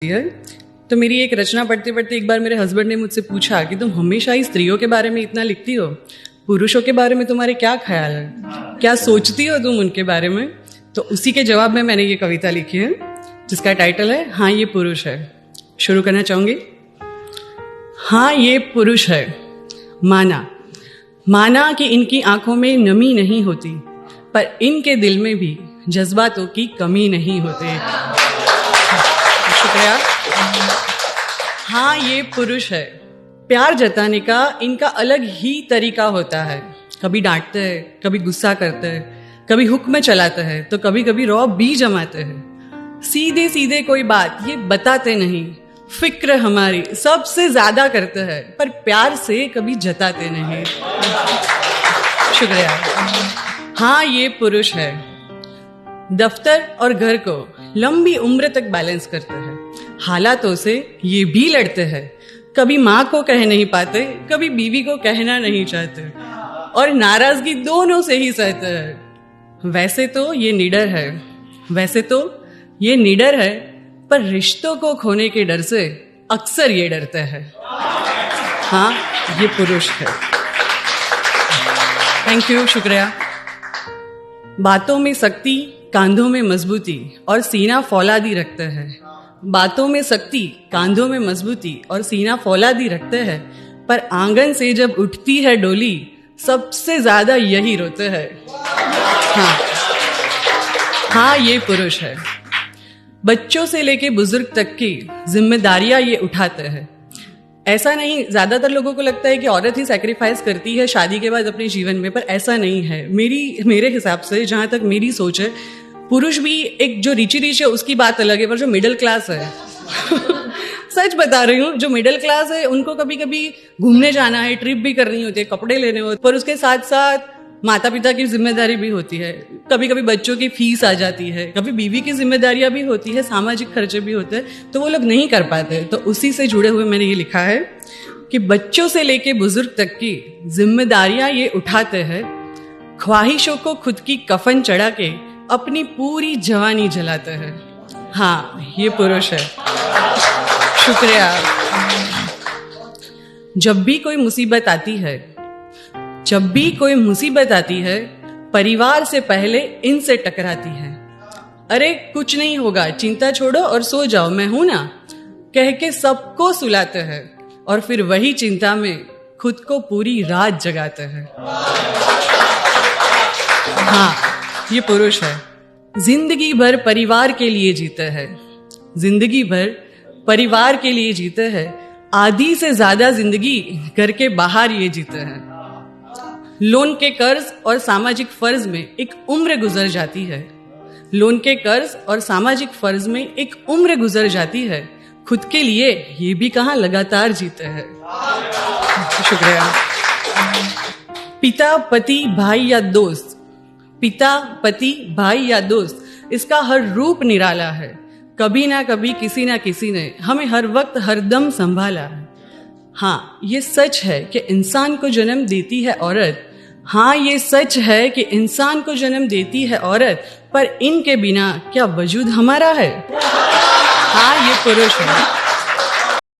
है। तो मेरी एक रचना पढ़ते पढ़ते एक बार मेरे हस्बैंड ने मुझसे पूछा कि तुम हमेशा ही स्त्रियों के बारे में इतना लिखती हो, पुरुषों के बारे में तुम्हारे क्या ख्याल है, क्या सोचती हो तुम उनके बारे में। तो उसी के जवाब में मैंने ये कविता लिखी है जिसका टाइटल है हाँ ये पुरुष है। शुरू करना चाहूंगी। हाँ ये पुरुष है, माना कि इनकी आंखों में नमी नहीं होती, पर इनके दिल में भी जज्बातों की कमी नहीं होती। शुक्रिया। हाँ ये पुरुष है, प्यार जताने का इनका अलग ही तरीका होता है। कभी डांटते हैं, कभी गुस्सा करते हैं, कभी हुक्म चलाते हैं, तो कभी कभी रौब भी जमाते हैं। सीधे सीधे कोई बात ये बताते नहीं, फिक्र हमारी सबसे ज्यादा करते हैं, पर प्यार से कभी जताते नहीं। शुक्रिया। हाँ ये पुरुष है, दफ्तर और घर को लंबी उम्र तक बैलेंस करते हैं। हालातों से ये भी लड़ते हैं, कभी माँ को कह नहीं पाते, कभी बीवी को कहना नहीं चाहते, और नाराजगी दोनों से ही सहते हैं। वैसे तो ये निडर है, पर रिश्तों को खोने के डर से अक्सर ये डरते हैं। हाँ ये पुरुष है। थैंक यू, शुक्रिया। बातों में शक्ति, कांधों में मजबूती और सीना फौलादी रखते हैं। बातों में शक्ति, कांधों में मजबूती और सीना फौलादी रखते हैं, पर आंगन से जब उठती है डोली, सबसे ज्यादा यही रोते हैं। हाँ ये पुरुष है। बच्चों से लेके बुजुर्ग तक की जिम्मेदारियां ये उठाते हैं। ऐसा नहीं, ज्यादातर लोगों को लगता है कि औरत ही सैक्रिफाइस करती है शादी के बाद अपने जीवन में, पर ऐसा नहीं है। मेरे हिसाब से, जहां तक मेरी सोच है, पुरुष भी एक जो रिच है उसकी बात अलग है, पर जो मिडिल क्लास है सच बता रही हूँ, जो मिडिल क्लास है उनको कभी कभी घूमने जाना है, ट्रिप भी करनी होती है, कपड़े लेने होते, पर उसके साथ साथ माता पिता की जिम्मेदारी भी होती है, कभी कभी बच्चों की फीस आ जाती है, कभी बीवी की जिम्मेदारियां भी होती है, सामाजिक खर्चे भी होते हैं, तो वो लोग नहीं कर पाते। तो उसी से जुड़े हुए मैंने ये लिखा है कि बच्चों से लेके बुजुर्ग तक की जिम्मेदारियां ये उठाते हैं, ख्वाहिशों को खुद की कफन चढ़ा के अपनी पूरी जवानी जलाते हैं। हाँ ये पुरुष है। शुक्रिया। जब भी कोई मुसीबत आती है, परिवार से पहले इनसे टकराती है। अरे कुछ नहीं होगा, चिंता छोड़ो और सो जाओ, मैं हूं ना, कह के सबको सुलाते हैं, और फिर वही चिंता में खुद को पूरी रात जगाते हैं। हाँ ये पुरुष है। जिंदगी भर परिवार के लिए जीते हैं, आधी से ज्यादा जिंदगी घर के बाहर ये जीते हैं। लोन के कर्ज और सामाजिक फर्ज में एक उम्र गुजर जाती है, खुद के लिए ये भी कहां लगातार जीते हैं। शुक्रिया। पिता पति भाई या दोस्त, इसका हर रूप निराला है। कभी ना कभी किसी ना किसी ने हमें हर वक्त हरदम संभाला है। हाँ ये सच है कि इंसान को जन्म देती है औरत, पर इनके बिना क्या वजूद हमारा है। हाँ ये पुरुष है।